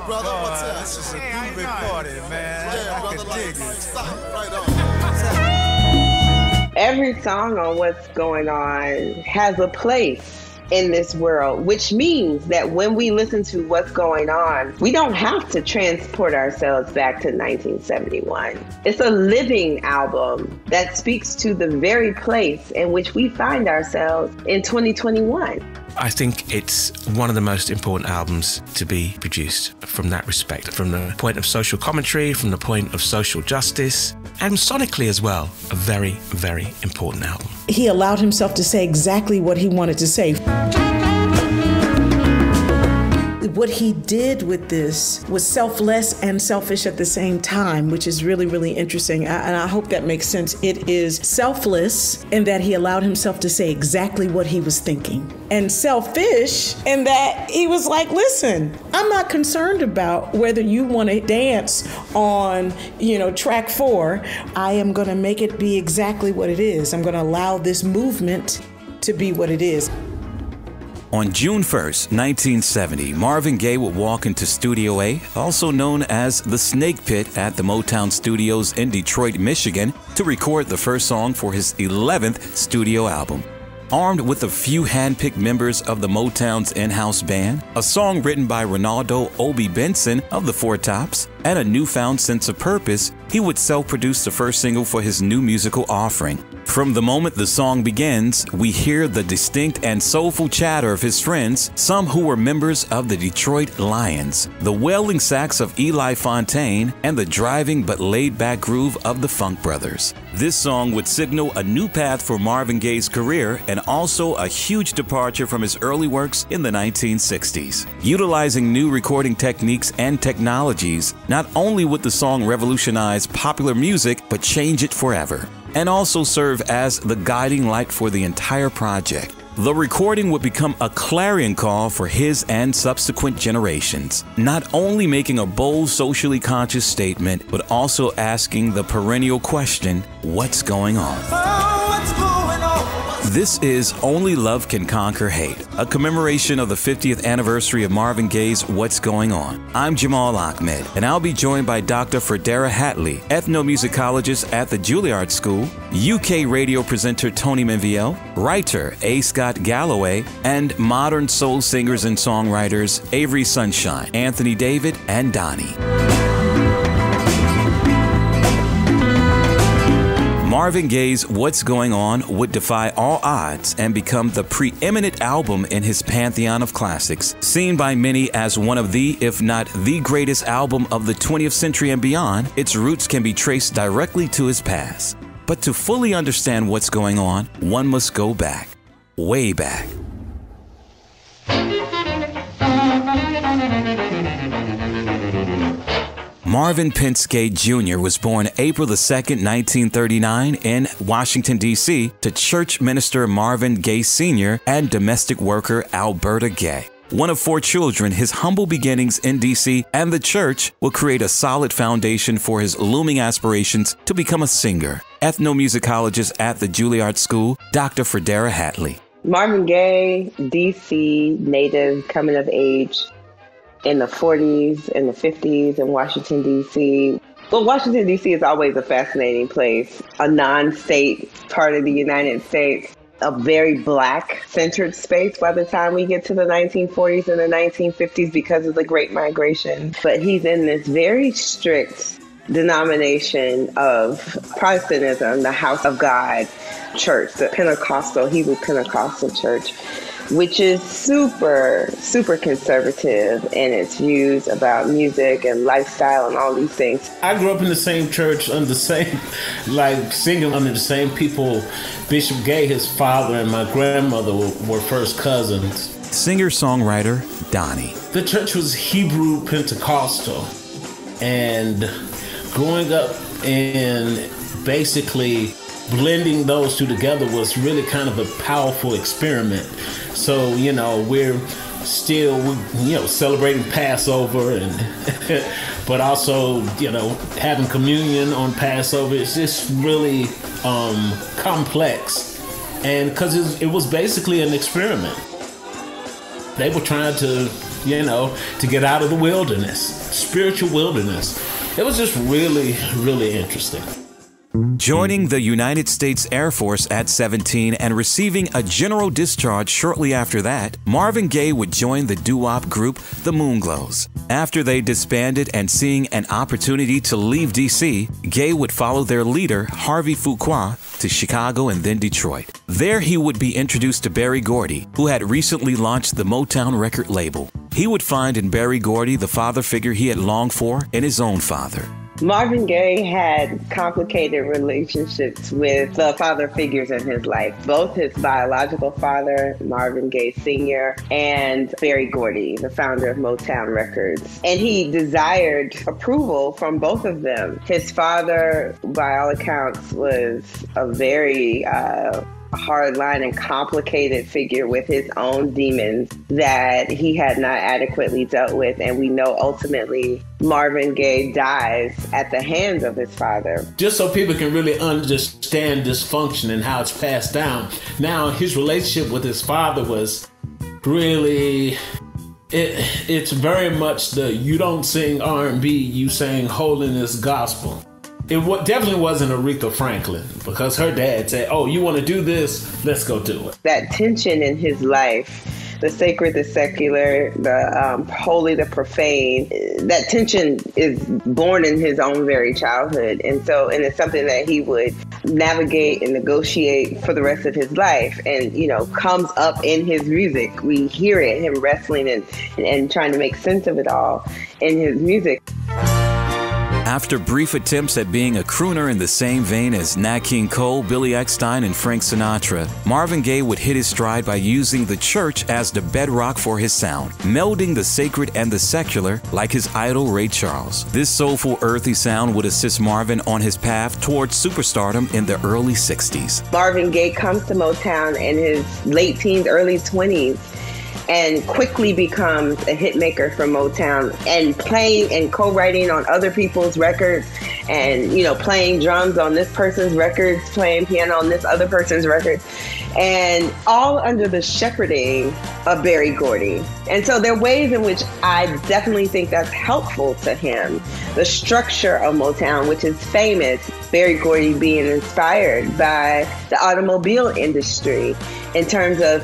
brother? What's up? This is a groovy party, man. Yeah, I brother, can like, dig it. stop, right on. Every song on What's Going On has a place in this world, which means that when we listen to What's Going On, we don't have to transport ourselves back to 1971. It's a living album that speaks to the very place in which we find ourselves in 2021. I think it's one of the most important albums to be produced from that respect, from the point of social commentary, from the point of social justice, and sonically as well, a very, very important album. He allowed himself to say exactly what he wanted to say. What he did with this was selfless and selfish at the same time, which is really, really interesting. And I hope that makes sense. It is selfless in that he allowed himself to say exactly what he was thinking. And selfish in that he was like, listen, I'm not concerned about whether you want to dance on, track 4. I am going to make it be exactly what it is. I'm going to allow this movement to be what it is. On June 1st, 1970, Marvin Gaye would walk into Studio A, also known as the Snake Pit at the Motown Studios in Detroit, Michigan, to record the first song for his 11th studio album. Armed with a few hand-picked members of the Motown's in-house band, a song written by Ronaldo Obi Benson of the Four Tops, and a newfound sense of purpose, he would self-produce the first single for his new musical offering. From the moment the song begins, we hear the distinct and soulful chatter of his friends, some who were members of the Detroit Lions, the wailing sax of Eli Fontaine, and the driving but laid-back groove of the Funk Brothers. This song would signal a new path for Marvin Gaye's career and also a huge departure from his early works in the 1960s. Utilizing new recording techniques and technologies, not only would the song revolutionize popular music, but change it forever, and also serve as the guiding light for the entire project. The recording would become a clarion call for his and subsequent generations, not only making a bold socially conscious statement, but also asking the perennial question, what's going on? This is Only Love Can Conquer Hate, a commemoration of the 50th anniversary of Marvin Gaye's What's Going On. I'm Jamal Ahmad, and I'll be joined by Dr. Fredara Hadley, ethnomusicologist at the Julliard School, UK radio presenter Tony Minvielle, writer A. Scott Galloway, and modern soul singers and songwriters Avery Sunshine, Anthony David, and Donnie. Marvin Gaye's What's Going On would defy all odds and become the preeminent album in his pantheon of classics, seen by many as one of the, if not the greatest album of the 20th century and beyond. Its roots can be traced directly to his past. But to fully understand what's going on, one must go back, way back. Marvin Pence Gaye Jr. was born April 2, 1939 in Washington, D.C. to church minister Marvin Gaye Sr. and domestic worker Alberta Gaye. One of 4 children, his humble beginnings in D.C. and the church will create a solid foundation for his looming aspirations to become a singer. Ethnomusicologist at the Julliard School, Dr. Fredara Hadley. Marvin Gaye, D.C. native, coming of age in the 40s and the 50s in Washington, D.C. Well, Washington, D.C. is always a fascinating place, a non-state part of the United States, a very Black-centered space by the time we get to the 1940s and the 1950s because of the Great Migration. But he's in this very strict denomination of Protestantism, the House of God church, the Pentecostal, Hebrew Pentecostal church, which is super, super conservative in its views about music and lifestyle and all these things. I grew up in the same church under the same, singing under the same people. Bishop Gaye, his father, and my grandmother were first cousins. Singer-songwriter Donnie. The church was Hebrew Pentecostal, and growing up and basically blending those two together was really kind of a powerful experiment. So, we're still, celebrating Passover and but also, having communion on Passover. It's just really complex. And because it was basically an experiment. They were trying to, to get out of the wilderness, spiritual wilderness. It was just really, really interesting. Joining the United States Air Force at 17 and receiving a general discharge shortly after that, Marvin Gaye would join the doo-wop group The Moonglows. After they disbanded and seeing an opportunity to leave D.C., Gaye would follow their leader, Harvey Fuqua, to Chicago and then Detroit. There he would be introduced to Berry Gordy, who had recently launched the Motown record label. He would find in Berry Gordy the father figure he had longed for in his own father. Marvin Gaye had complicated relationships with the father figures in his life, both his biological father, Marvin Gaye Sr., and Berry Gordy, the founder of Motown Records. And he desired approval from both of them. His father, by all accounts, was a very hardline and complicated figure with his own demons that he had not adequately dealt with. And we know ultimately Marvin Gaye dies at the hands of his father. Just so people can really understand dysfunction and how it's passed down. Now, his relationship with his father was really... It's very much the you don't sing R&B, you sing holiness gospel. It definitely wasn't Aretha Franklin, because her dad said, oh, you want to do this? Let's go do it. That tension in his life, the sacred, the secular, the holy, the profane, that tension is born in his own very childhood. And it's something that he would navigate and negotiate for the rest of his life, and, comes up in his music. We hear it, him wrestling and trying to make sense of it all in his music. After brief attempts at being a crooner in the same vein as Nat King Cole, Billy Eckstine, and Frank Sinatra, Marvin Gaye would hit his stride by using the church as the bedrock for his sound, melding the sacred and the secular like his idol Ray Charles. This soulful, earthy sound would assist Marvin on his path towards superstardom in the early 60s. Marvin Gaye comes to Motown in his late teens, early 20s. And quickly becomes a hit maker for Motown, and playing and co-writing on other people's records, and playing drums on this person's records, playing piano on this other person's records, and all under the shepherding of Berry Gordy. And so there are ways in which I definitely think that's helpful to him. The structure of Motown, which is famous, Berry Gordy being inspired by the automobile industry in terms of,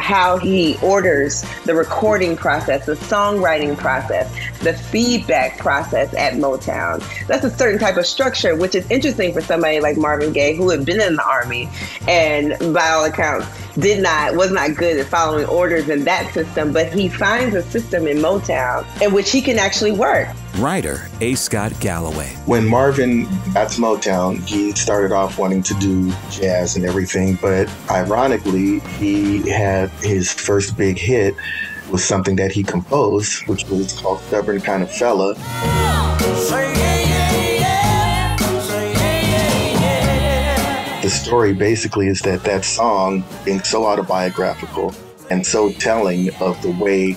how he orders the recording process, the songwriting process, the feedback process at Motown. That's a certain type of structure, which is interesting for somebody like Marvin Gaye, who had been in the Army and by all accounts was not good at following orders in that system, but he finds a system in Motown in which he can actually work. Writer A. Scott Galloway. When Marvin got to Motown, he started off wanting to do jazz and everything, but ironically, he had his first big hit was something that he composed, which was called Stubborn Kind of Fella. The story basically is that song being so autobiographical and so telling of the way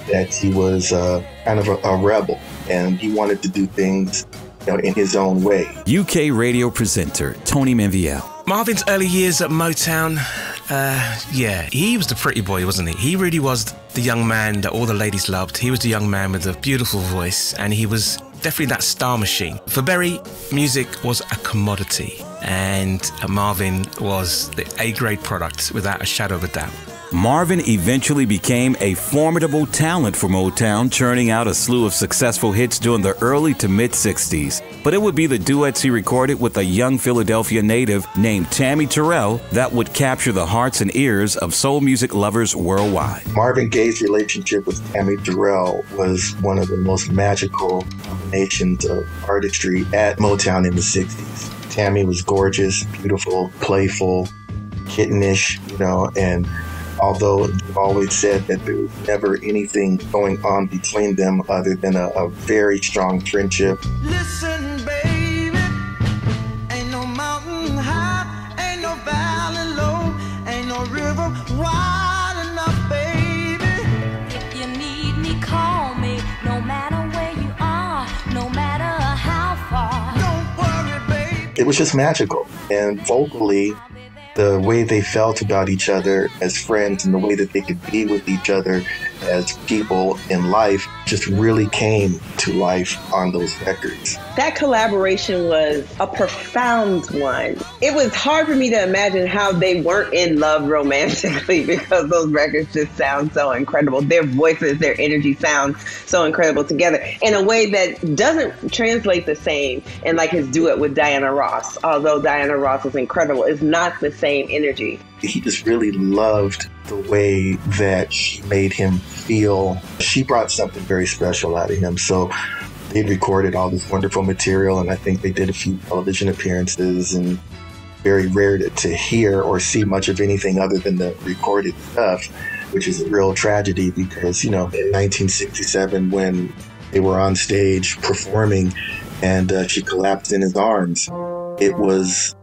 that he was kind of a rebel, and he wanted to do things in his own way. UK radio presenter Tony Minvielle. Marvin's early years at Motown, he was the pretty boy, wasn't he? He really was the young man that all the ladies loved. He was the young man with a beautiful voice, and he was definitely that star machine. For Berry, music was a commodity, and Marvin was the A-grade product without a shadow of a doubt. Marvin eventually became a formidable talent for Motown, churning out a slew of successful hits during the early to mid-60s. But it would be the duets he recorded with a young Philadelphia native named Tammy Terrell that would capture the hearts and ears of soul music lovers worldwide. Marvin Gaye's relationship with Tammy Terrell was one of the most magical combinations of artistry at Motown in the 60s. Tammy was gorgeous, beautiful, playful, kittenish, and although they've always said that there was never anything going on between them other than a very strong friendship. Listen, baby, ain't no mountain high, ain't no valley low, ain't no river wide enough, baby. If you need me, call me, no matter where you are, no matter how far. Don't worry, baby. It was just magical, and vocally, the way they felt about each other as friends and the way that they could be with each other as people in life just really came to life on those records. That collaboration was a profound one. It was hard for me to imagine how they weren't in love romantically because those records just sound so incredible. Their voices, their energy sound so incredible together in a way that doesn't translate the same in like his duet with Diana Ross. Although Diana Ross is incredible, it's not the same energy. He just really loved the way that she made him feel. She brought something very special out of him. So they recorded all this wonderful material, and I think they did a few television appearances, and very rare to hear or see much of anything other than the recorded stuff, which is a real tragedy because, in 1967 when they were on stage performing and she collapsed in his arms, it was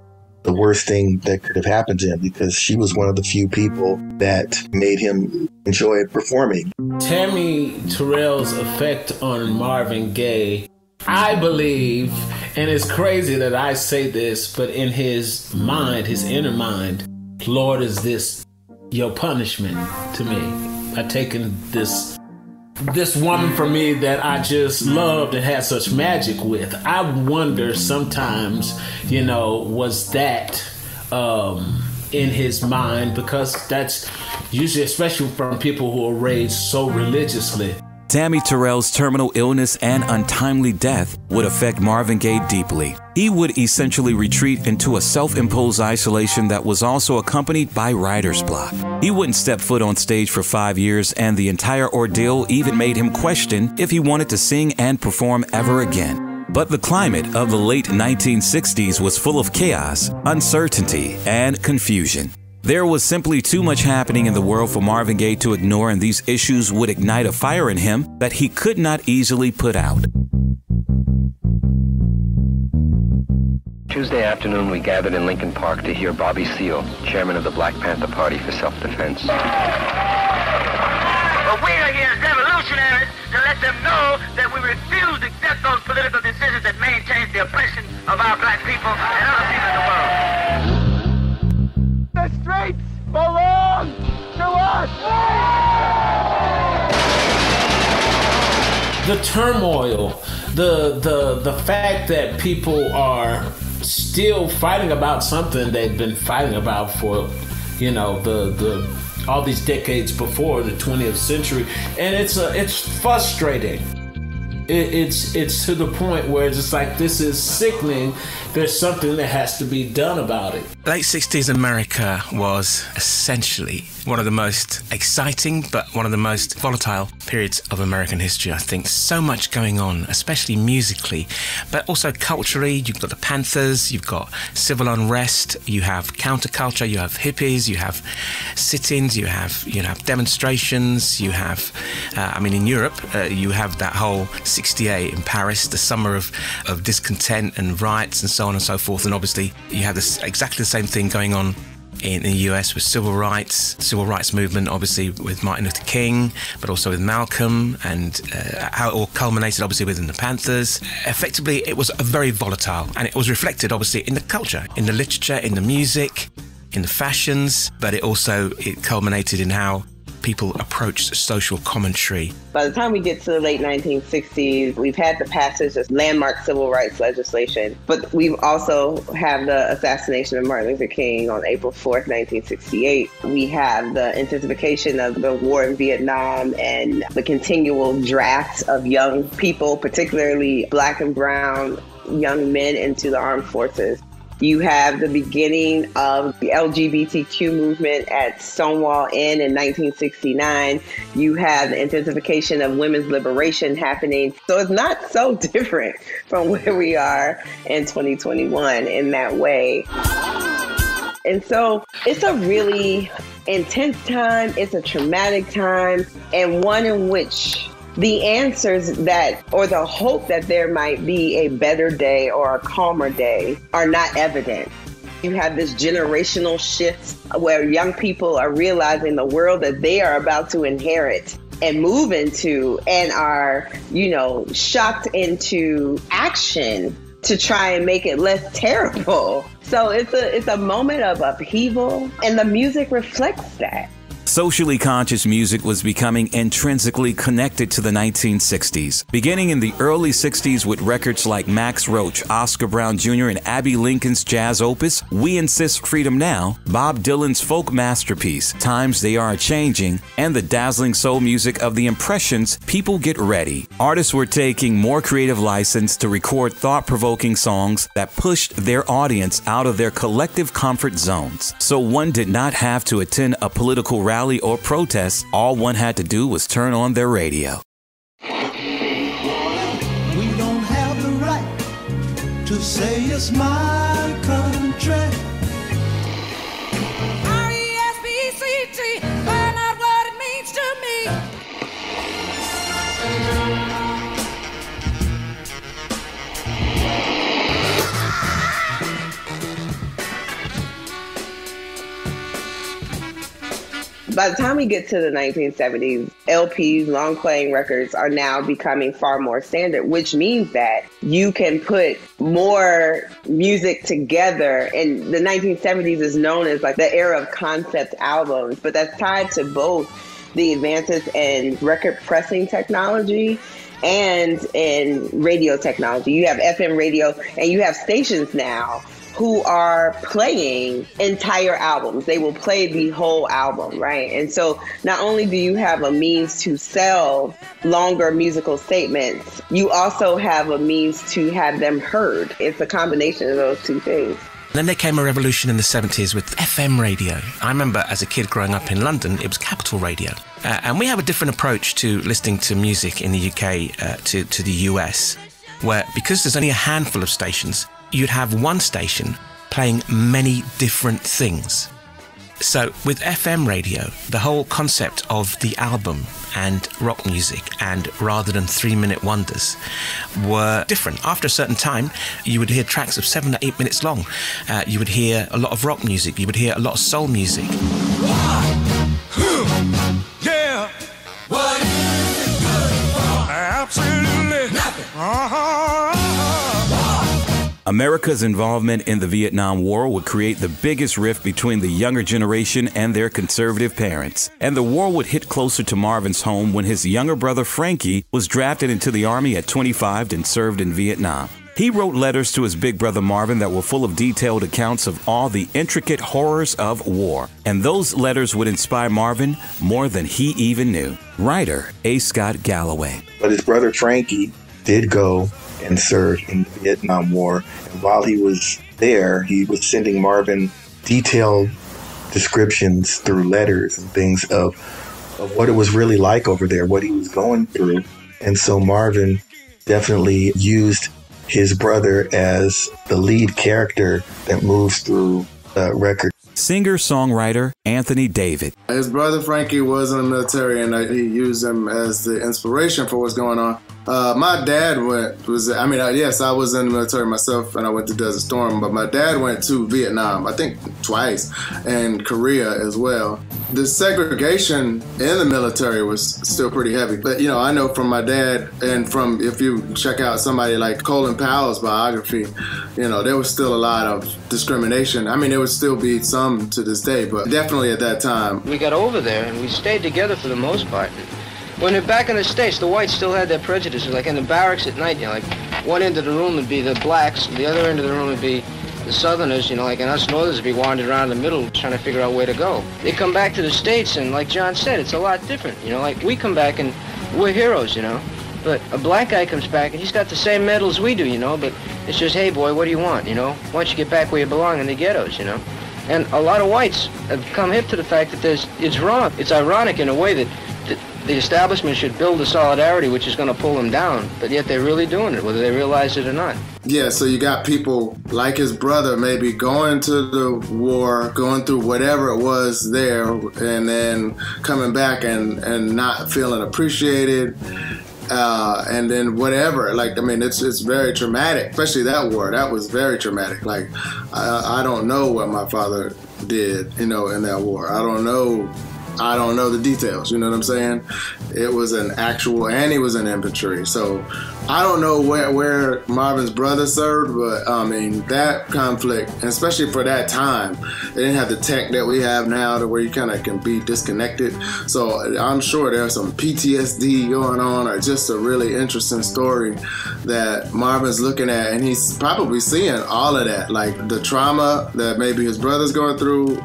the worst thing that could have happened to him because she was one of the few people that made him enjoy performing. Tammy Terrell's effect on Marvin Gaye, I believe, and it's crazy that I say this, but in his mind, his inner mind, Lord, is this your punishment to me? I've taken this woman from me that I just loved and had such magic with. I wonder sometimes, was that in his mind? Because that's usually, especially from people who are raised so religiously. Tammy Terrell's terminal illness and untimely death would affect Marvin Gaye deeply. He would essentially retreat into a self-imposed isolation that was also accompanied by writer's block. He wouldn't step foot on stage for 5 years, and the entire ordeal even made him question if he wanted to sing and perform ever again. But the climate of the late 1960s was full of chaos, uncertainty, and confusion. There was simply too much happening in the world for Marvin Gaye to ignore, and these issues would ignite a fire in him that he could not easily put out. Tuesday afternoon, we gathered in Lincoln Park to hear Bobby Seale, chairman of the Black Panther Party for Self-Defense. But we are here as revolutionaries to let them know that we refuse to accept those political decisions that maintain the oppression of our black people and other people in the world. The streets belong to us! The turmoil, the fact that people are still fighting about something they've been fighting about for, all these decades before the 20th century, and it's frustrating. It's to the point where it's just like, this is sickening. There's something that has to be done about it. Late 60s America was essentially one of the most exciting but one of the most volatile periods of American history, I think. So much going on, especially musically, but also culturally. You've got the Panthers, you've got civil unrest, you have counterculture, you have hippies, you have sit-ins, you have demonstrations, you have, in Europe, you have that whole 68 in Paris, the summer of discontent and riots and so on and so forth. And obviously you have exactly the same thing going on in the US with civil rights movement, obviously with Martin Luther King, but also with Malcolm, and how it all culminated obviously within the Panthers. Effectively, it was a very volatile, and it was reflected obviously in the culture, in the literature, in the music, in the fashions, but it culminated in how people approached social commentary. By the time we get to the late 1960s, we've had the passage of landmark civil rights legislation, but we've also have the assassination of Martin Luther King on April 4th, 1968. We have the intensification of the war in Vietnam and the continual draft of young people, particularly Black and brown young men, into the armed forces. You have the beginning of the LGBTQ movement at Stonewall Inn in 1969. You have the intensification of women's liberation happening. So it's not so different from where we are in 2021 in that way. And so it's a really intense time. It's a traumatic time, and one in which the answers or the hope that there might be a better day or a calmer day are not evident. You have this generational shift where young people are realizing the world that they are about to inherit and move into and are, shocked into action to try and make it less terrible. So it's a moment of upheaval, and the music reflects that. Socially conscious music was becoming intrinsically connected to the 1960s, beginning in the early 60s with records like Max Roach, Oscar Brown Jr., and Abbey Lincoln's jazz opus, We Insist Freedom Now, Bob Dylan's folk masterpiece, Times They Are Changing, and the dazzling soul music of the Impressions, People Get Ready. Artists were taking more creative license to record thought-provoking songs that pushed their audience out of their collective comfort zones. So one did not have to attend a political rally or protest. All one had to do was turn on their radio. We don't have the right to say it's my country. R-E-S-P-C-T, find out what it means to me. By the time we get to the 1970s, LPs, long playing records, are now becoming far more standard, which means that you can put more music together. And the 1970s is known as like the era of concept albums, but that's tied to both the advances in record pressing technology and in radio technology. You have FM radio, and you have stations now who are playing entire albums. They will play the whole album, right? And so not only do you have a means to sell longer musical statements, you also have a means to have them heard. It's a combination of those two things. Then there came a revolution in the 70s with FM radio. I remember as a kid growing up in London, it was Capital Radio. And we have a different approach to listening to music in the UK to the US, where because there's only a handful of stations, you'd have one station playing many different things. So with FM radio, the whole concept of the album and rock music, and rather than 3-minute wonders, were different. After a certain time, you would hear tracks of 7 to 8 minutes long. You would hear a lot of rock music. You would hear a lot of soul music. Yeah. What is it good for? Absolutely nothing. America's involvement in the Vietnam War would create the biggest rift between the younger generation and their conservative parents. And the war would hit closer to Marvin's home when his younger brother Frankie was drafted into the Army at 25 and served in Vietnam. He wrote letters to his big brother Marvin that were full of detailed accounts of all the intricate horrors of war. And those letters would inspire Marvin more than he even knew. Writer A. Scott Galloway. But his brother Frankie did go and served in the Vietnam War. And while he was there, he was sending Marvin detailed descriptions through letters and things of what it was really like over there, what he was going through. And so Marvin definitely used his brother as the lead character that moves through the record. Singer-songwriter Anthony David. His brother Frankie was in the military, and he used him as the inspiration for what's going on. My dad I was in the military myself, and I went to Desert Storm, but my dad went to Vietnam, I think twice, and Korea as well. The segregation in the military was still pretty heavy. But, I know from my dad, and from, if you check out somebody like Colin Powell's biography, there was still a lot of discrimination. I mean, there would still be some to this day, but definitely at that time. We got over there, and we stayed together for the most part. When we're back in the States, the whites still had their prejudices. Like in the barracks at night, like one end of the room would be the blacks, the other end of the room would be the Southerners, and us Northerners would be wandering around in the middle trying to figure out where to go. They come back to the States, and like John said, it's a lot different. Like we come back and we're heroes, But a black guy comes back and he's got the same medal as we do, but it's just, hey boy, what do you want, Why don't you get back where you belong in the ghettos, And a lot of whites have come hip to the fact that it's wrong. It's ironic in a way that the establishment should build a solidarity which is going to pull them down, but yet they're really doing it, whether they realize it or not. Yeah, so you got people like his brother maybe going to the war, going through whatever it was there, and then coming back and not feeling appreciated. And then whatever, it's very traumatic, especially that war. That was very traumatic. I don't know what my father did, in that war. I don't know I don't know the details, you know what I'm saying? It was an actual, and he was in infantry. So I don't know where Marvin's brother served, but I mean, that conflict, especially for that time, they didn't have the tech that we have now to where you kind of can be disconnected. So I'm sure there's some PTSD going on, or just a really interesting story that Marvin's looking at, and he's probably seeing all of that, like the trauma that maybe his brother's going through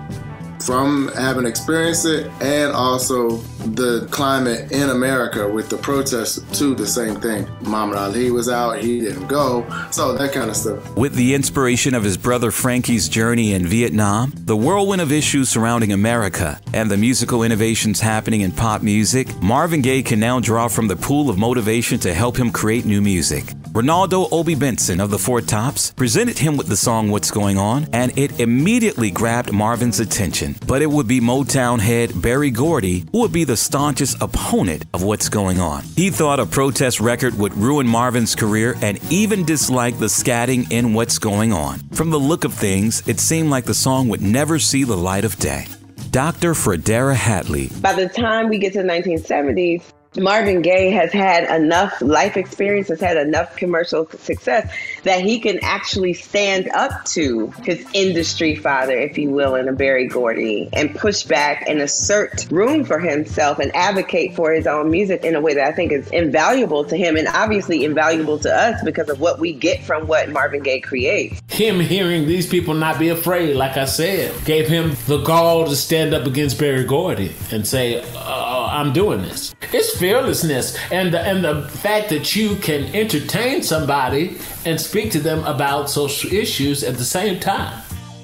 from having experienced it, and also the climate in America with the protests to the same thing. Muhammad Ali was out, he didn't go, so that kind of stuff. With the inspiration of his brother Frankie's journey in Vietnam, the whirlwind of issues surrounding America, and the musical innovations happening in pop music, Marvin Gaye can now draw from the pool of motivation to help him create new music. Ronaldo Obi Benson of the Four Tops presented him with the song What's Going On, and it immediately grabbed Marvin's attention. But it would be Motown head Berry Gordy who would be the staunchest opponent of What's Going On. He thought a protest record would ruin Marvin's career and even disliked the scatting in What's Going On. From the look of things, it seemed like the song would never see the light of day. Dr. Fredara Hadley. By the time we get to the 1970s, Marvin Gaye has had enough life experience, has had enough commercial success that he can actually stand up to his industry father, if you will, in a Berry Gordy, and push back and assert room for himself and advocate for his own music in a way that I think is invaluable to him, and obviously invaluable to us because of what we get from what Marvin Gaye creates. Him hearing these people not be afraid, like I said, gave him the gall to stand up against Berry Gordy and say, I'm doing this. It's fearlessness, and the fact that you can entertain somebody and speak to them about social issues at the same time.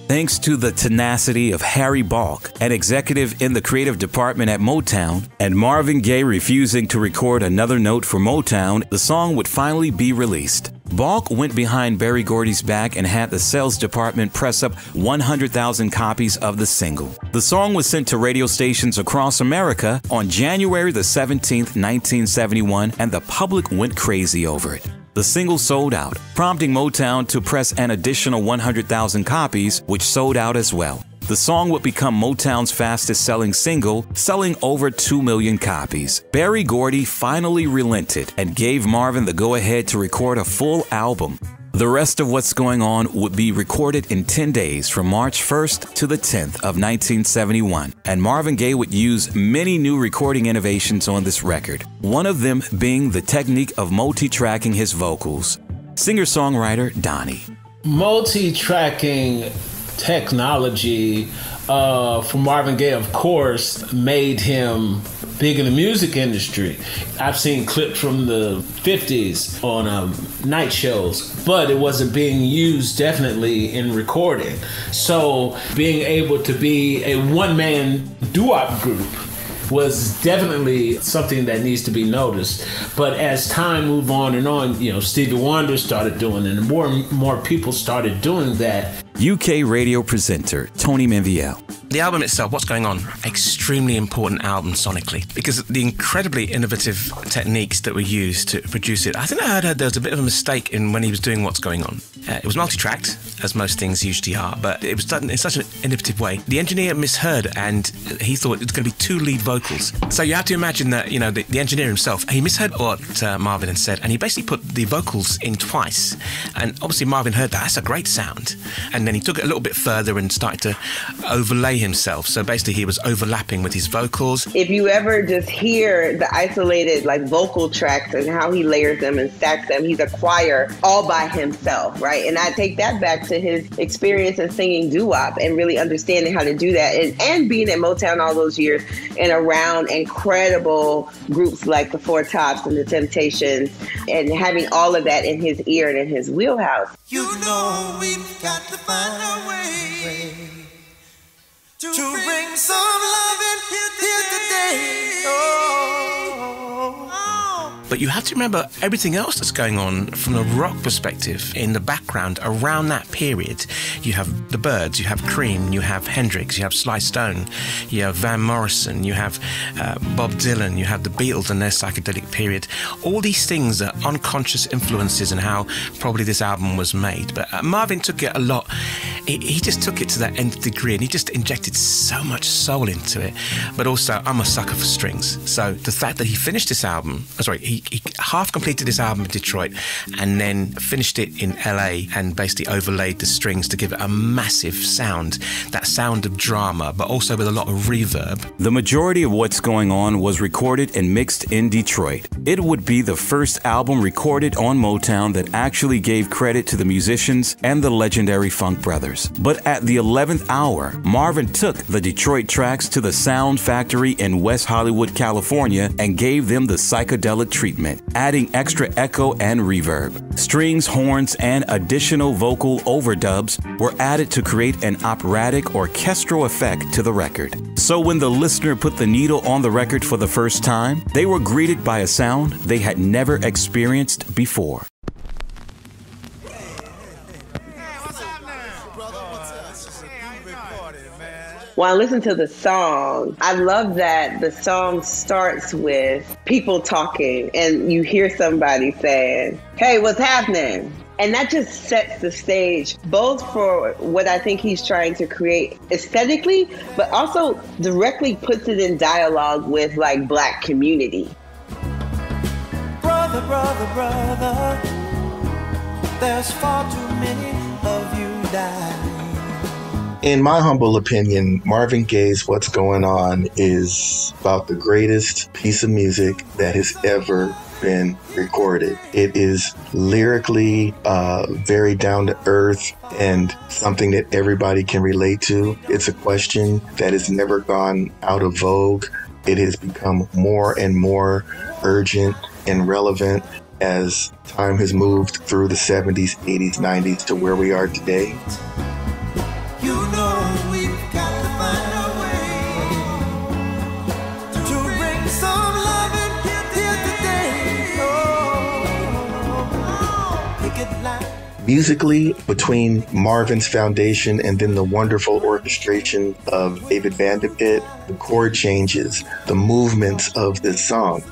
Thanks to the tenacity of Harry Balk, an executive in the creative department at Motown, and Marvin Gaye refusing to record another note for Motown, the song would finally be released. Balk went behind Berry Gordy's back and had the sales department press up 100,000 copies of the single. The song was sent to radio stations across America on January the 17th, 1971, and the public went crazy over it. The single sold out, prompting Motown to press an additional 100,000 copies, which sold out as well. The song would become Motown's fastest-selling single, selling over 2 million copies. Berry Gordy finally relented and gave Marvin the go-ahead to record a full album. The rest of What's Going On would be recorded in 10 days from March 1st to the 10th of 1971, and Marvin Gaye would use many new recording innovations on this record, one of them being the technique of multi-tracking his vocals. Singer-songwriter Donnie. Multi-tracking technology for Marvin Gaye, of course, made him big in the music industry. I've seen clips from the 50s on night shows, but it wasn't being used definitely in recording. So being able to be a one-man doo-wop group was definitely something that needs to be noticed. But as time moved on and on, you know, Stevie Wonder started doing it, and more people started doing that. UK radio presenter Tony Minvielle. The album itself, What's Going On, extremely important album sonically, because the incredibly innovative techniques that were used to produce it. I think I heard there was a bit of a mistake in when he was doing What's Going On. It was multi-tracked, as most things usually are, but it was done in such an innovative way. The engineer misheard, and he thought it was going to be 2 lead vocals. So you have to imagine that, you know, the engineer himself, he misheard what Marvin had said, and he basically put the vocals in twice. And obviously Marvin heard that. That's a great sound. And then he took it a little bit further and started to overlay himself. So basically he was overlapping with his vocals. If you ever just hear the isolated like vocal tracks and how he layers them and stacks them, he's a choir all by himself, right? And I take that back to his experience in singing doo-wop and really understanding how to do that, and being at Motown all those years and around incredible groups like the Four Tops and the Temptations, and having all of that in his ear and in his wheelhouse. You know we've got to find a way to bring some love in here today. But you have to remember everything else that's going on from a rock perspective in the background around that period. You have the Byrds, you have Cream, you have Hendrix, you have Sly Stone, you have Van Morrison, you have Bob Dylan, you have the Beatles and their psychedelic period. All these things are unconscious influences in how probably this album was made. But Marvin took it a lot he just took it to that nth degree, and he just injected so much soul into it. But also, I'm a sucker for strings. So the fact that he finished this album, he half completed this album in Detroit and then finished it in LA and basically overlaid the strings to give it a massive sound, that sound of drama, but also with a lot of reverb. The majority of What's Going On was recorded and mixed in Detroit. It would be the first album recorded on Motown that actually gave credit to the musicians and the legendary Funk Brothers. But at the 11th hour, Marvin took the Detroit tracks to the Sound Factory in West Hollywood, California, and gave them the psychedelic treatment, adding extra echo and reverb. Strings, horns, and additional vocal overdubs were added to create an operatic orchestral effect to the record. So when the listener put the needle on the record for the first time, they were greeted by a sound they had never experienced before. When I listen to the song, I love that the song starts with people talking and you hear somebody saying, "Hey, what's happening?" And that just sets the stage both for what I think he's trying to create aesthetically, but also directly puts it in dialogue with like Black community. Brother, brother, brother, there's far too many of you dying. In my humble opinion, Marvin Gaye's What's Going On is about the greatest piece of music that has ever been recorded. It is lyrically very down to earth and something that everybody can relate to. It's a question that has never gone out of vogue. It has become more and more urgent and relevant as time has moved through the 70s, 80s, 90s to where we are today. You know we've got to find a way to bring some love in here today. Pick it like Musically, between Marvin's foundation and then the wonderful orchestration of David Vanderpit, the chord changes, the movements of this song.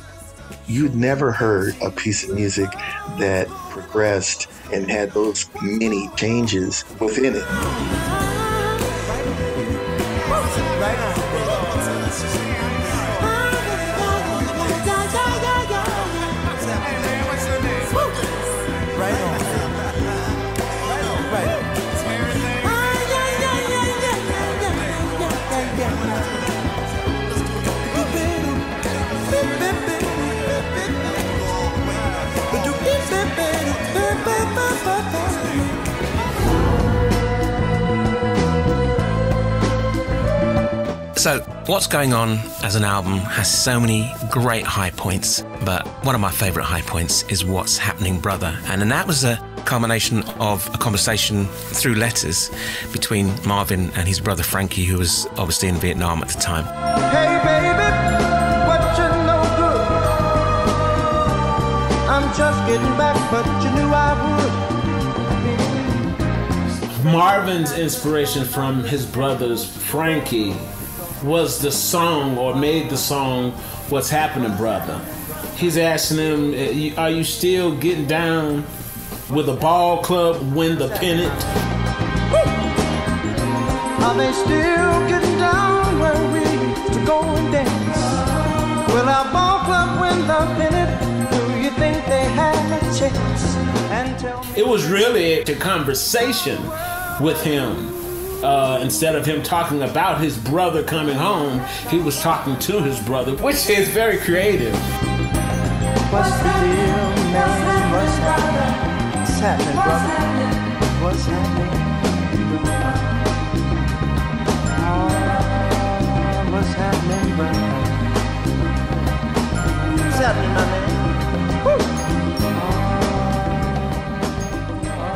You'd never heard a piece of music that progressed and had those many changes within it. So, What's Going On as an album has so many great high points, but one of my favourite high points is What's Happening, Brother. And then that was a culmination of a conversation through letters between Marvin and his brother Frankie, who was obviously in Vietnam at the time. Hey baby, what you no good? I'm just getting back, but you knew I would. Marvin's inspiration from his brothers Frankie was the song, or made the song, What's Happening, Brother. He's asking him, are you still getting down with a ball club, win the pennant? Are they still getting down where we used to go and dance? Will our ball club win the pennant? Do you think they had a chance? And tell me. It was really a conversation with him. Instead of him talking about his brother coming home, he was talking to his brother, which is very creative. What's the deal, man? What's happening? What's happening, brother? What's happening? What's happening, brother? What's happening, my man?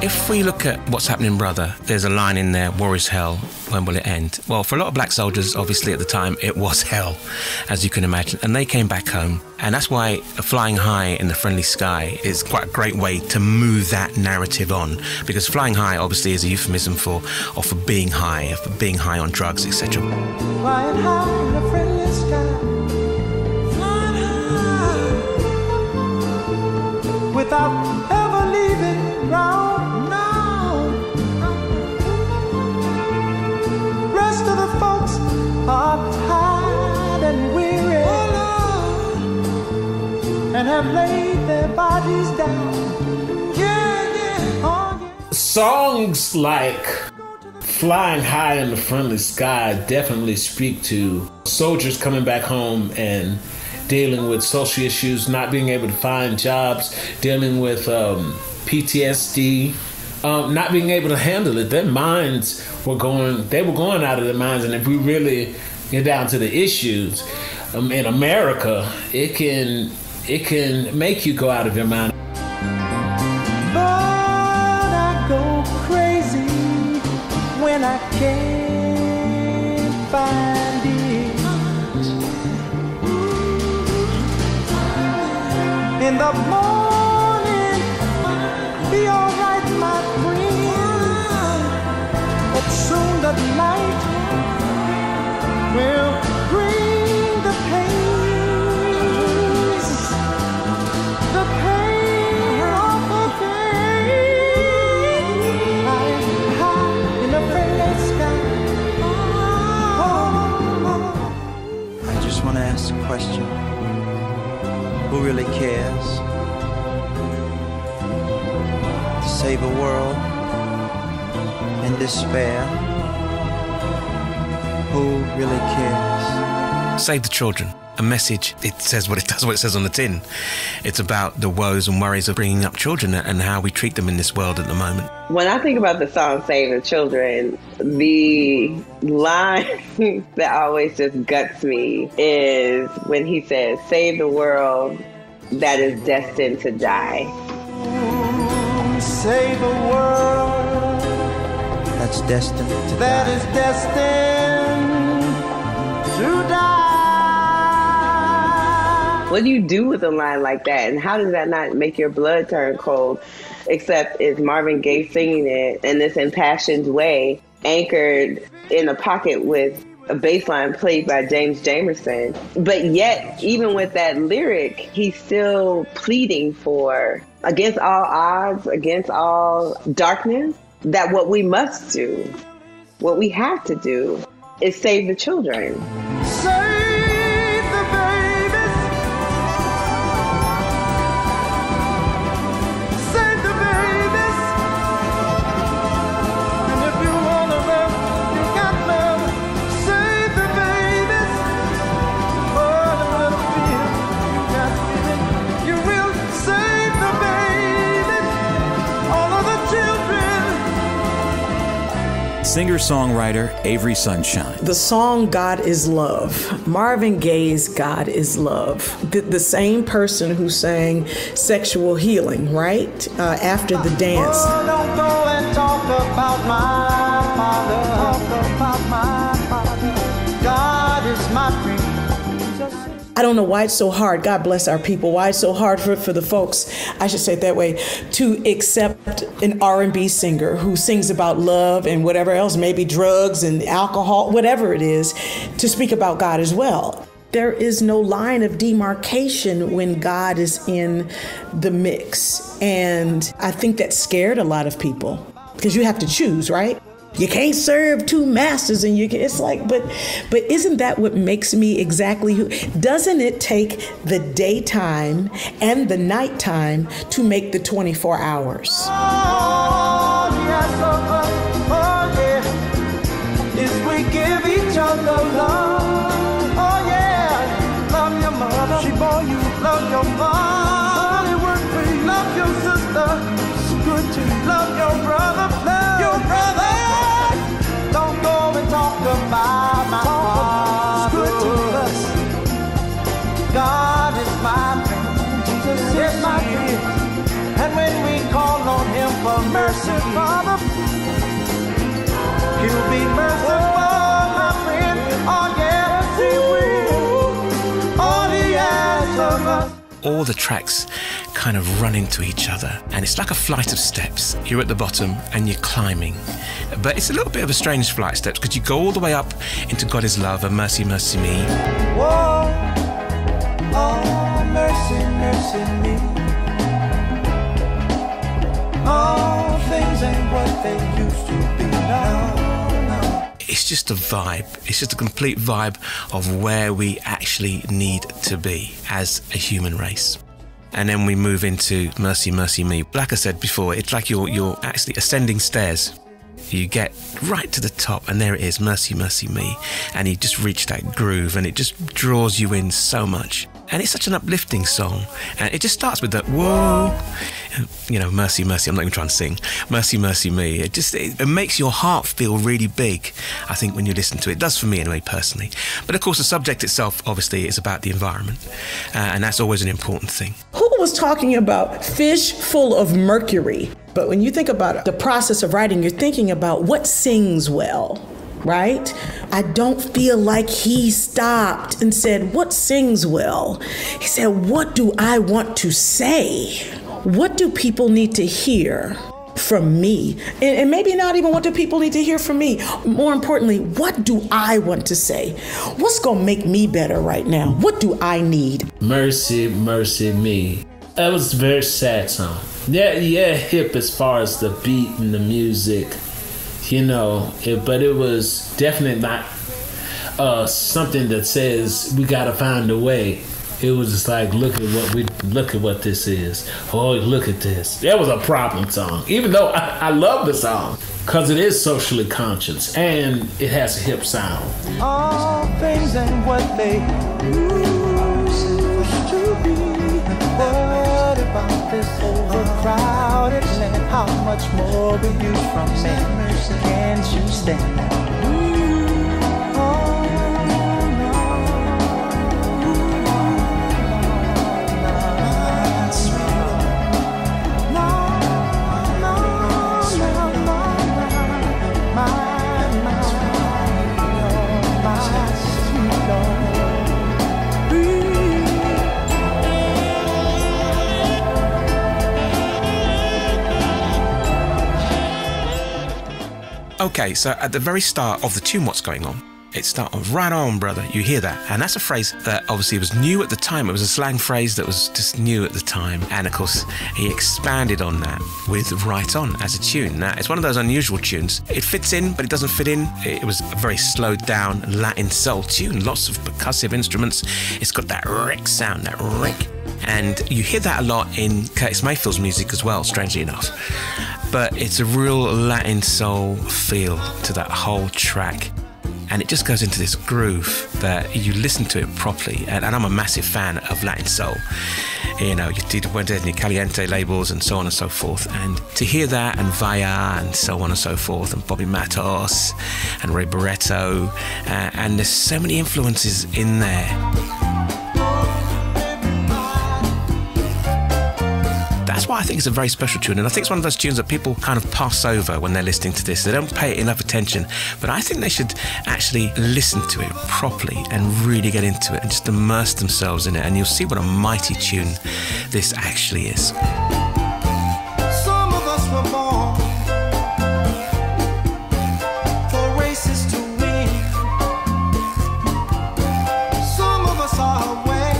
If we look at What's Happening, Brother, there's a line in there, war is hell, when will it end? Well, for a lot of black soldiers, obviously at the time, it was hell, as you can imagine. And they came back home. And that's why Flying High in the Friendly Sky is quite a great way to move that narrative on. Because flying high, obviously, is a euphemism for being high on drugs, etc. Flying high in the friendly sky. Flying high. Without ever leaving ground. have laid their bodies down. Yeah, yeah, oh yeah. Songs like Flying High in the Friendly Sky definitely speak to soldiers coming back home and dealing with social issues, not being able to find jobs, dealing with PTSD, not being able to handle it. Their minds were going out of their minds. And if we really get down to the issues in America, it can make you go out of your mind. But I go crazy when I can't find it. In the morning, be alright, my friend. But soon the night will bring the pains, the pain of the day. I'm high in the friendly sky. I just want to ask a question. Who really cares to save a world in despair? Who really cares? Save the children. A message, it says what it does, what it says on the tin. It's about the woes and worries of bringing up children and how we treat them in this world at the moment. When I think about the song Save the Children, the line that always just guts me is when he says, save the world that is destined to die. Save a world that's destined to die. That is destined to die. What do you do with a line like that? And how does that not make your blood turn cold? Except it's Marvin Gaye singing it in this impassioned way, anchored in a pocket with a bass line played by James Jamerson. But yet, even with that lyric, he's still pleading for, against all odds, against all darkness, that what we must do, what we have to do, is save the children. Save the babies. Save the babies. And if you want to love, you got love. Save the babies. Oh, the little feeling you got feeling. You will save the babies. All of the children. Singer-songwriter Avery Sunshine. The song God is Love, Marvin Gaye's God is Love, the same person who sang Sexual Healing, right? After the dance. Oh, don't go and talk about my father. Talk about my father. God is my friend. I don't know why it's so hard. God bless our people. Why it's so hard for the folks, I should say it that way, to accept an R&B singer who sings about love and whatever else, maybe drugs and alcohol, whatever it is, to speak about God as well. There is no line of demarcation when God is in the mix. And I think that scared a lot of people because you have to choose, right? You can't serve two masters, and it's like, but isn't that what makes me exactly who? Doesn't it take the daytime and the nighttime to make the 24 hours? Oh, yes, oh, yeah. Is we give each other love. Oh, yeah. Love your mother. She bore you. Love your father. Work for you. Love your sister. It's good to love your brother. Love your brother. Don't go and talk about my father. It's good to us. God is my friend. Jesus is my friend. And when we call on him for mercy, Father, he'll be merciful, my friend. Oh, yes, he will. All he asks of us. All the tracks kind of run into each other, and it's like a flight of steps. You're at the bottom and you're climbing, but it's a little bit of a strange flight of steps because you go all the way up into God is Love and Mercy, Mercy Me. Whoa, oh, mercy, mercy me. All things ain't what they used to be now. It's just a vibe. It's just a complete vibe of where we actually need to be as a human race. And then we move into Mercy, Mercy Me. Like I said before, it's like you're actually ascending stairs. You get right to the top, and there it is, Mercy, Mercy Me. And you just reach that groove, and it just draws you in so much. And it's such an uplifting song. And it just starts with that, whoa, you know, Mercy, Mercy. I'm not even trying to sing. Mercy, Mercy Me. It makes your heart feel really big, I think, when you listen to it. It does for me anyway, personally. But of course, the subject itself, obviously, is about the environment. And that's always an important thing. Who was talking about fish full of mercury? But when you think about the process of writing, you're thinking about what sings well. Right? I don't feel like he stopped and said, what sings well? He said, what do I want to say? What do people need to hear from me? And maybe not even what do people need to hear from me. More importantly, what do I want to say? What's going to make me better right now? What do I need? Mercy, Mercy Me. That was a very sad song. Yeah, hip as far as the beat and the music. You know, but it was definitely not something that says we gotta find a way. It was just like, look at what this is. Oh, look at this. That was a problem song. Even though I love the song, because it is socially conscious and it has a hip sound. All things and what they used to be. What about this overcrowded land? How much more will you from me? Can't you stand? Okay, so at the very start of the tune, what's going on? It starts with, right on, brother. You hear that? And that's a phrase that obviously was new at the time. It was a slang phrase that was just new at the time. And of course, he expanded on that with Right On as a tune. Now, it's one of those unusual tunes. It fits in, but it doesn't fit in. It was a very slowed down Latin soul tune. Lots of percussive instruments. It's got that rick sound, that rick. And you hear that a lot in Curtis Mayfield's music as well, strangely enough. But it's a real Latin soul feel to that whole track. And it just goes into this groove that you listen to it properly. And I'm a massive fan of Latin soul. You know, you did Buenos Ni Caliente labels and so on and so forth. And to hear that and Vaya and so on and so forth, and Bobby Matos and Ray Barretto, and there's so many influences in there. That's why I think it's a very special tune, and I think it's one of those tunes that people kind of pass over when they're listening to this. They don't pay it enough attention, but I think they should actually listen to it properly and really get into it and just immerse themselves in it, and you'll see what a mighty tune this actually is. Some of us were born for races to win. Some of us are aware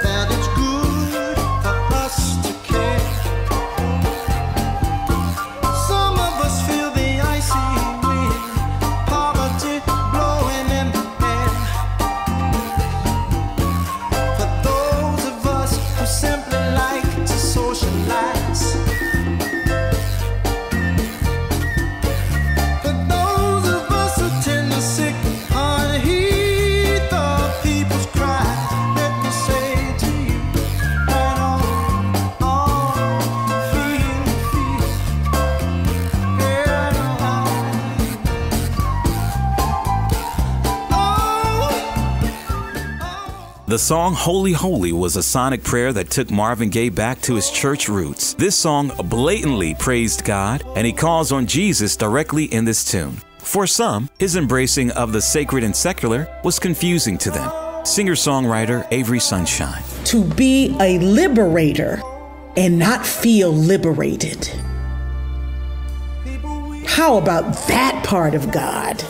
that it's good for us to care. Some of us feel the icy wind, poverty blowing in the air. For those of us who simply like to socialize, for those of us who tend to sick unheed the people's cry, let me say to you, right on, feel, yeah, The song Holy Holy was a sonic prayer that took Marvin Gaye back to his church roots. This song blatantly praised God, and he calls on Jesus directly in this tune. For some, his embracing of the sacred and secular was confusing to them. Singer-songwriter Avery Sunshine. To be a liberator and not feel liberated. How about that part of God?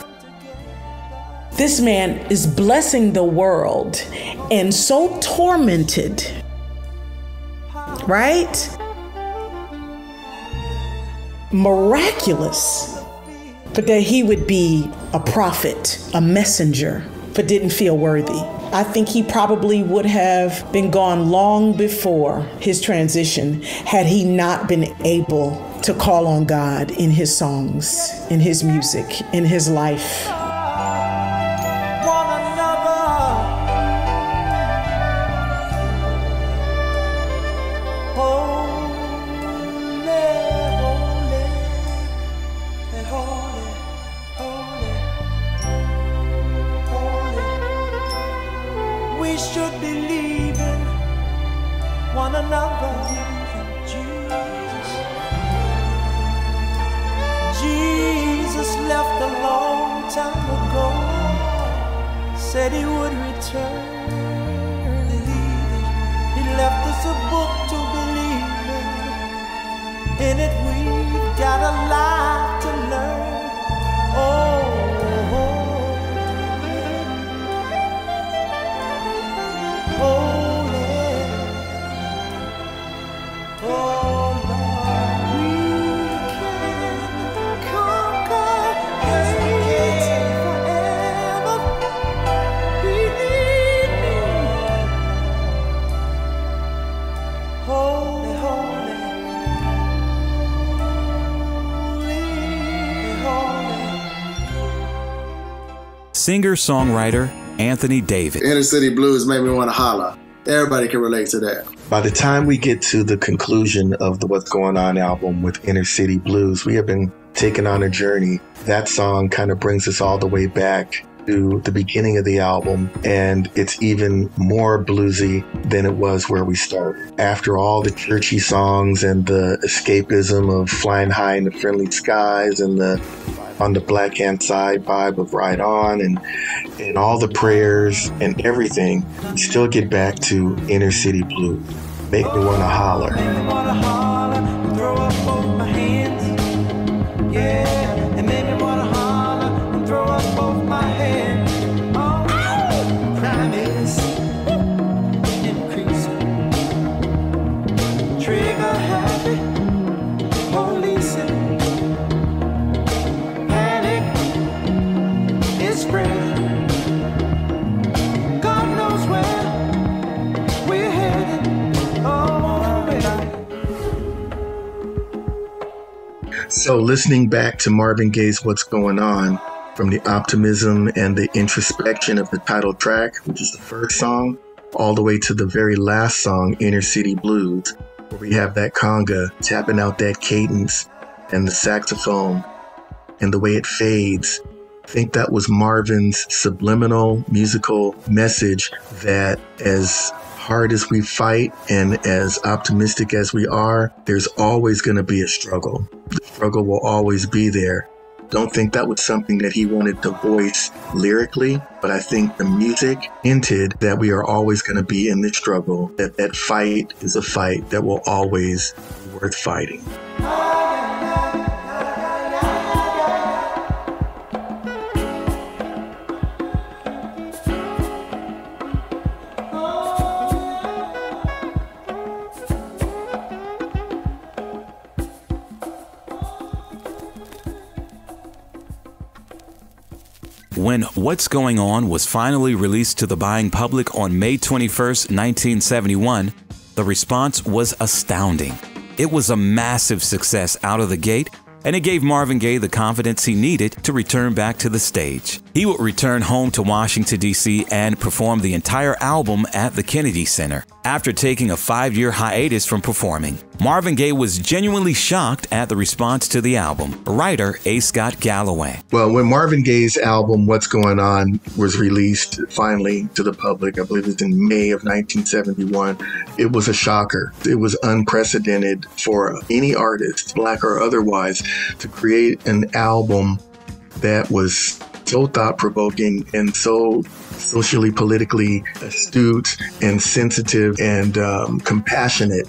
This man is blessing the world and so tormented, right? Miraculous, but that he would be a prophet, a messenger, but didn't feel worthy. I think he probably would have been gone long before his transition had he not been able to call on God in his songs, in his music, in his life. Jesus left a long time ago, said he would return. He left us a book to believe in it we've got a lot to learn. Singer-songwriter Anthony David. Inner City Blues made me want to holler. Everybody can relate to that. By the time we get to the conclusion of the What's Going On album with Inner City Blues, we have been taken on a journey. That song kind of brings us all the way back to the beginning of the album, and it's even more bluesy than it was where we started. After all the churchy songs and the escapism of Flying High in the Friendly Skies and the On the Black Hand Side vibe of Ride On and all the prayers and everything, we still get back to Inner City Blues. Make me want to holler. Make me want to holler, throw up both my hands. Yeah, and make me want to holler and throw up both my hands. Oh, crime is increasing. Trigger happy, policing. So listening back to Marvin Gaye's What's Going On, from the optimism and the introspection of the title track, which is the first song, all the way to the very last song, Inner City Blues, where we have that conga tapping out that cadence and the saxophone and the way it fades. I think that was Marvin's subliminal musical message that as hard as we fight and as optimistic as we are, there's always going to be a struggle. The struggle will always be there. Don't think that was something that he wanted to voice lyrically, but I think the music hinted that we are always going to be in this struggle, that that fight is a fight that will always be worth fighting. When What's Going On was finally released to the buying public on May 21st, 1971, the response was astounding. It was a massive success out of the gate, and it gave Marvin Gaye the confidence he needed to return back to the stage. He would return home to Washington, D.C. and perform the entire album at the Kennedy Center. After taking a 5-year hiatus from performing, Marvin Gaye was genuinely shocked at the response to the album. Writer A. Scott Galloway. Well, when Marvin Gaye's album What's Going On was released finally to the public, I believe it was in May of 1971, it was a shocker. It was unprecedented for any artist, black or otherwise, to create an album that was so thought-provoking and so socially, politically astute and sensitive and compassionate,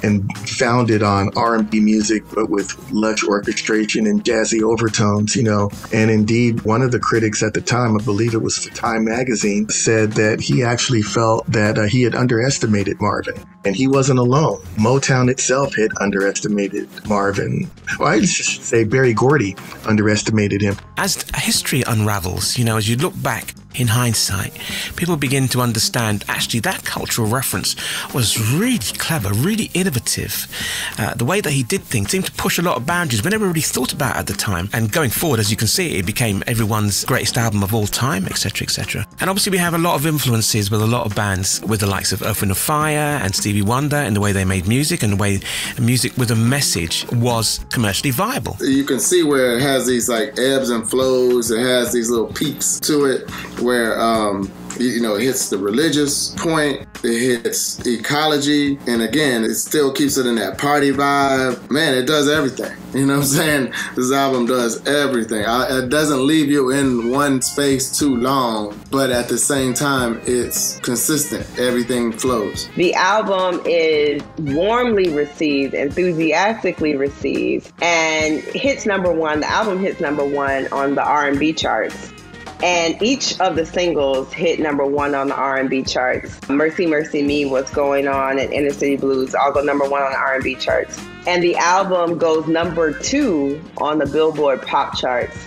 and founded on R&B music, but with lush orchestration and jazzy overtones, you know. And indeed, one of the critics at the time, I believe it was for Time magazine, said that he actually felt that he had underestimated Marvin. And he wasn't alone. Motown itself had underestimated Marvin. Well, I should say Berry Gordy underestimated him. As history unravels, you know, as you look back in hindsight, people begin to understand actually that cultural reference was really clever, really innovative. The way that he did things seemed to push a lot of boundaries we never really thought about at the time. And going forward, as you can see, it became everyone's greatest album of all time, etc., etc. And obviously we have a lot of influences with a lot of bands with the likes of Earth, Wind & Fire and Stevie Wonder in the way they made music and the way music with a message was commercially viable. You can see where it has these like ebbs and flows. It has these little peaks to it where it hits the religious point, it hits ecology, and again, it still keeps it in that party vibe. Man, it does everything. You know what I'm saying? This album does everything. It doesn't leave you in one space too long, but at the same time, it's consistent. Everything flows. The album is warmly received, enthusiastically received, and hits number one. The album hits number one on the R&B charts. And each of the singles hit number one on the R&B charts. Mercy, Mercy Me, What's Going On, and Inner City Blues all go number one on the R&B charts. And the album goes number two on the Billboard pop charts.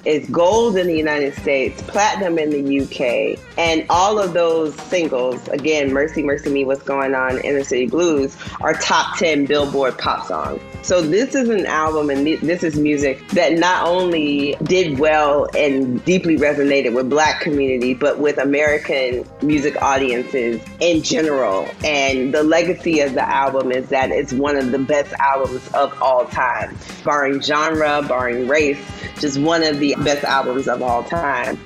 It's gold in the United States, platinum in the UK, and all of those singles, again, Mercy, Mercy Me, What's Going On, Inner City Blues, are top 10 Billboard pop songs. So this is an album and this is music that not only did well and deeply resonated with Black community, but with American music audiences in general. And the legacy of the album is that it's one of the best albums of all time, barring genre, barring race, just one of the best albums of all time.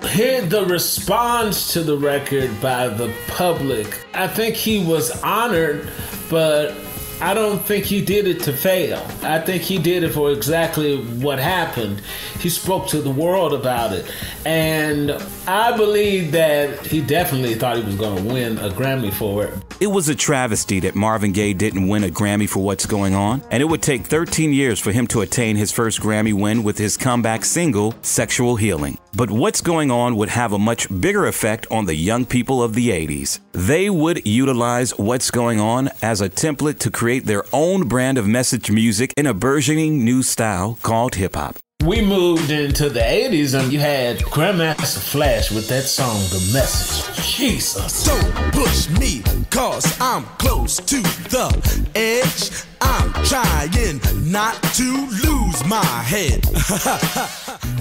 Hear the response to the record by the public. I think he was honored, but I don't think he did it to fail. I think he did it for exactly what happened. He spoke to the world about it. And I believe that he definitely thought he was going to win a Grammy for it. It was a travesty that Marvin Gaye didn't win a Grammy for What's Going On, and it would take 13 years for him to attain his first Grammy win with his comeback single, Sexual Healing. But What's Going On would have a much bigger effect on the young people of the 80s. They would utilize What's Going On as a template to create their own brand of message music in a burgeoning new style called hip-hop. We moved into the 80s and you had Grandmaster Flash with that song, The Message. Jesus. Don't push me, cause I'm close to the edge. I'm trying not to lose my head.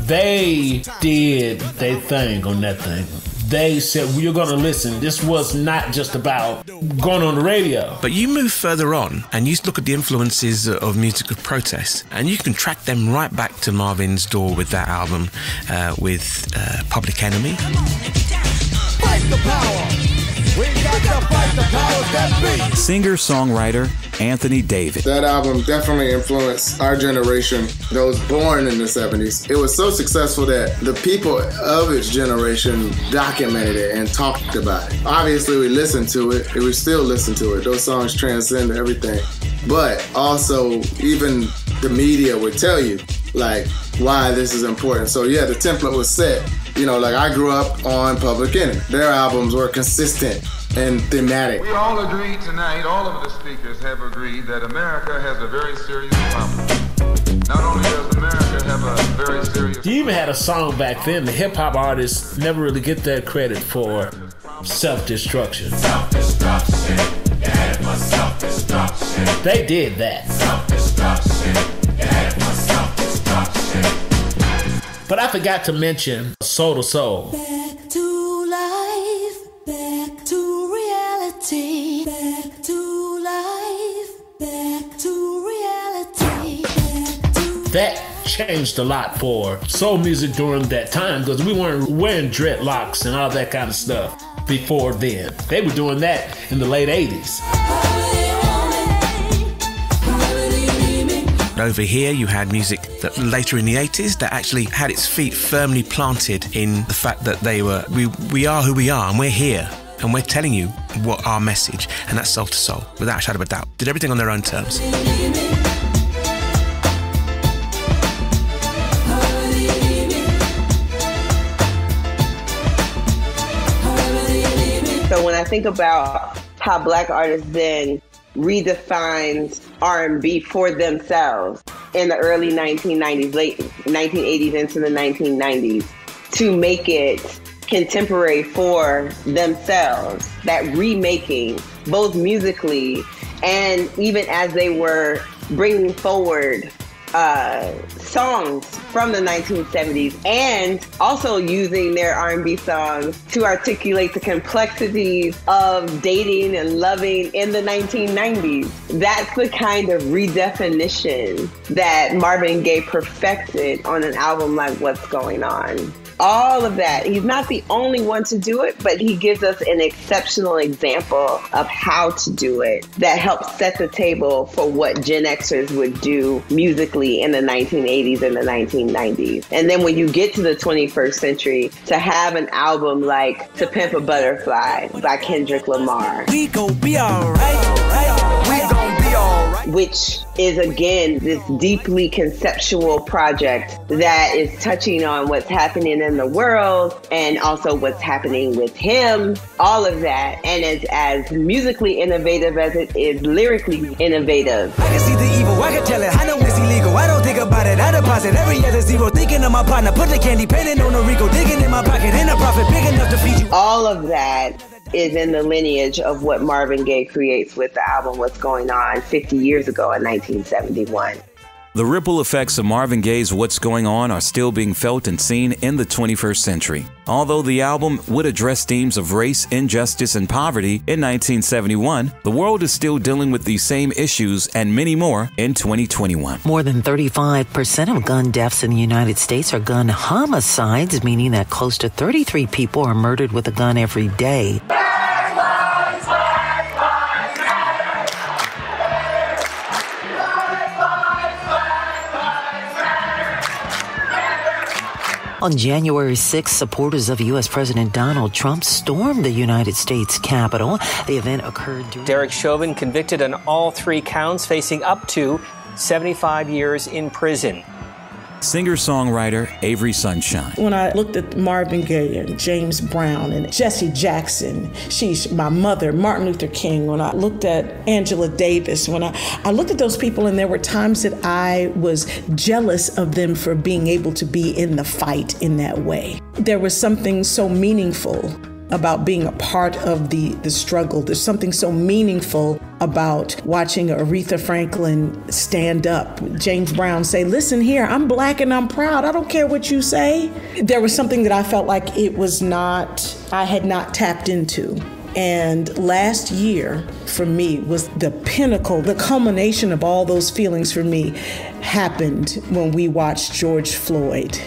They did their thing on that thing. They said, well, you're going to listen. This was not just about going on the radio. But you move further on and you look at the influences of music of protest, and you can track them right back to Marvin's door with that album, with Public Enemy. Fight the power. We got to fight the powers that be. Singer-songwriter Anthony David. That album definitely influenced our generation, those born in the 70s. It was so successful that the people of its generation documented it and talked about it. Obviously, we listened to it, and we still listen to it. Those songs transcend everything. But also, even the media would tell you, like, why this is important. So yeah, the template was set. You know, like I grew up on Public Enemy. Their albums were consistent and thematic. We all agreed tonight, all of the speakers have agreed that America has a very serious problem. Not only does America have a very serious... You even had a song back then. The hip-hop artists never really get that credit for self-destruction. Self-destruction, yeah, for self-destruction. They did that. Self-destruction, yeah, for self-destruction. But I forgot to mention Soul to Soul. Back to life, back to reality, back to life, back to reality, back to... That changed a lot for soul music during that time because we weren't wearing dreadlocks and all that kind of stuff before then. They were doing that in the late 80s. Over here, you had music that later in the 80s that actually had its feet firmly planted in the fact that we are who we are and we're here and we're telling you what our message, and that's soul to soul, without a shadow of a doubt. Did everything on their own terms. So when I think about how Black artists then redefined R&B for themselves in the early 1990s, late 1980s into the 1990s, to make it contemporary for themselves, that remaking, both musically and even as they were bringing forward songs from the 1970s, and also using their R&B songs to articulate the complexities of dating and loving in the 1990s. That's the kind of redefinition that Marvin Gaye perfected on an album like What's Going On. All of that. He's not the only one to do it, but he gives us an exceptional example of how to do it that helps set the table for what Gen Xers would do musically in the 1980s and the 1990s. And then when you get to the 21st century, to have an album like To Pimp a Butterfly by Kendrick Lamar. We gon' be alright. We gon' be alright. Which is, again, this deeply conceptual project that is touching on what's happening in the world and also what's happening with him, all of that. And it's as musically innovative as it is lyrically innovative. I can see the evil, I can tell it, I know it's illegal. I don't think about it, I deposit every other zero. Thinking of my partner, put the candy painting on a Rico, digging in my pocket, in a profit big enough to feed you. All of that is in the lineage of what Marvin Gaye creates with the album What's Going On 50 years ago in 1971. The ripple effects of Marvin Gaye's What's Going On are still being felt and seen in the 21st century. Although the album would address themes of race, injustice, and poverty in 1971, the world is still dealing with these same issues and many more in 2021. More than 35% of gun deaths in the United States are gun homicides, meaning that close to 33 people are murdered with a gun every day. On January 6th, supporters of U.S. President Donald Trump stormed the United States Capitol. The event occurred during... Derek Chauvin convicted on all 3 counts, facing up to 75 years in prison. Singer-songwriter Avery Sunshine. When I looked at Marvin Gaye and James Brown and Jesse Jackson, my mother, Martin Luther King, when I looked at Angela Davis, when I looked at those people, and there were times that I was jealous of them for being able to be in the fight in that way. There was something so meaningful about being a part of the struggle. There's something so meaningful about watching Aretha Franklin stand up. James Brown say, listen here, I'm black and I'm proud. I don't care what you say. There was something that I felt like I had not tapped into. And last year for me was the pinnacle, the culmination of all those feelings for me happened when we watched George Floyd.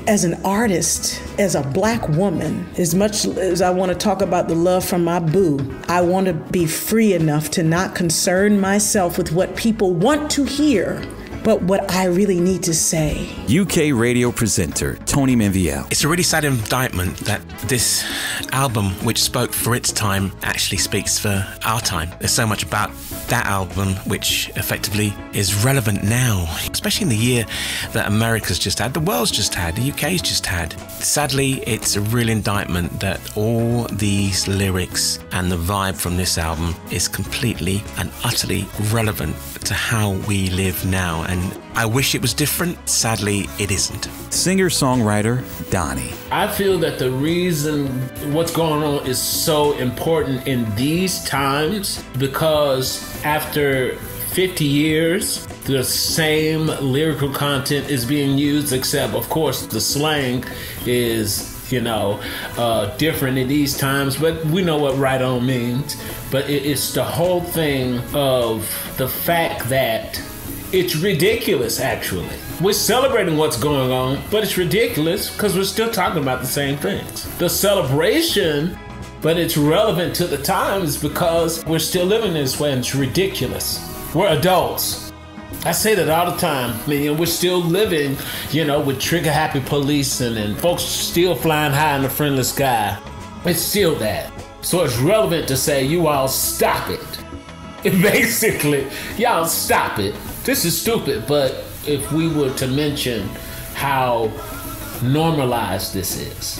As an artist, as a black woman, as much as I want to talk about the love from my boo, I want to be free enough to not concern myself with what people want to hear, but what I really need to say. UK radio presenter Tony Minvielle. It's a really sad indictment that this album, which spoke for its time, actually speaks for our time. There's so much about that album which effectively is relevant now, especially in the year that America's just had, the world's just had, the UK's just had. Sadly, it's a real indictment that all these lyrics and the vibe from this album is completely and utterly relevant to how we live now, and I wish it was different. Sadly, it isn't. Singer-songwriter Donnie. I feel that the reason What's Going On is so important in these times because after 50 years, the same lyrical content is being used, except, of course, the slang is, different in these times, but we know what right on means. But it's the whole thing of the fact that it's ridiculous, actually. We're celebrating what's going on, but it's ridiculous because we're still talking about the same things. The celebration, but it's relevant to the times because we're still living this way and it's ridiculous. We're adults. I say that all the time. We're still living, with trigger-happy policing and folks still flying high in the friendly sky. It's still that. So it's relevant to say, you all stop it. Basically, y'all stop it. This is stupid, but if we were to mention how normalized this is,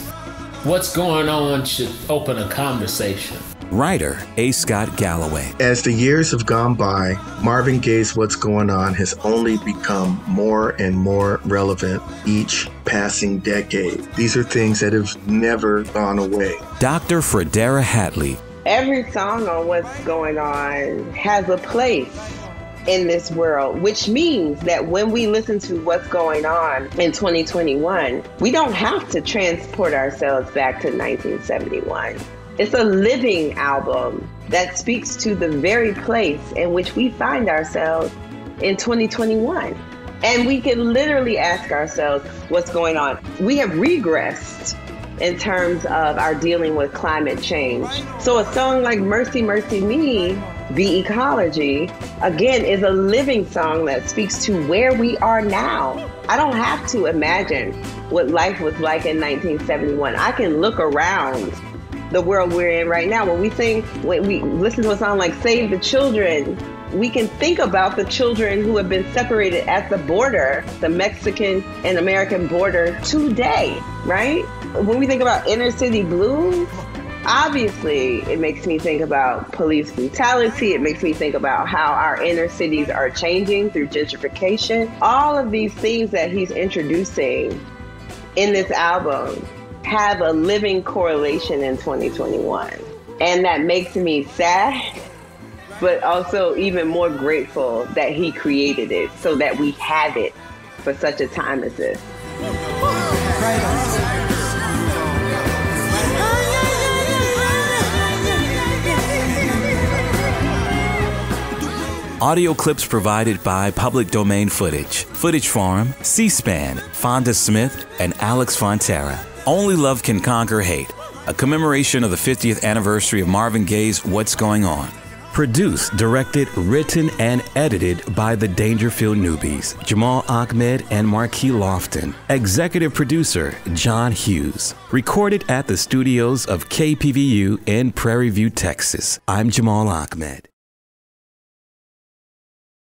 what's going on should open a conversation. Writer A. Scott Galloway. As the years have gone by, Marvin Gaye's What's Going On has only become more and more relevant each passing decade. These are things that have never gone away. Dr. Fredara Hadley. Every song on What's Going On has a place in this world, which means that when we listen to What's Going On in 2021, we don't have to transport ourselves back to 1971. It's a living album that speaks to the very place in which we find ourselves in 2021. And we can literally ask ourselves what's going on. We have regressed in terms of our dealing with climate change. So a song like Mercy, Mercy Me, The Ecology, again, is a living song that speaks to where we are now. I don't have to imagine what life was like in 1971. I can look around the world we're in right now. When we listen to a song like Save the Children, we can think about the children who have been separated at the border, the Mexican and American border today, right? When we think about inner city blues, obviously it makes me think about police brutality. It makes me think about how our inner cities are changing through gentrification. All of these things that he's introducing in this album have a living correlation in 2021. And that makes me sad, but also even more grateful that he created it so that we have it for such a time as this. Audio clips provided by Public Domain Footage, Footage Forum, C-SPAN, Fonda Smith, and Alex Fontera. Only Love Can Conquer Hate, a commemoration of the 50th anniversary of Marvin Gaye's What's Going On. Produced, directed, written, and edited by the Dangerfeel Newbies, Jamal Ahmad and Marquis Lofton. Executive producer, John Hughes. Recorded at the studios of KPVU in Prairie View, Texas. I'm Jamal Ahmad.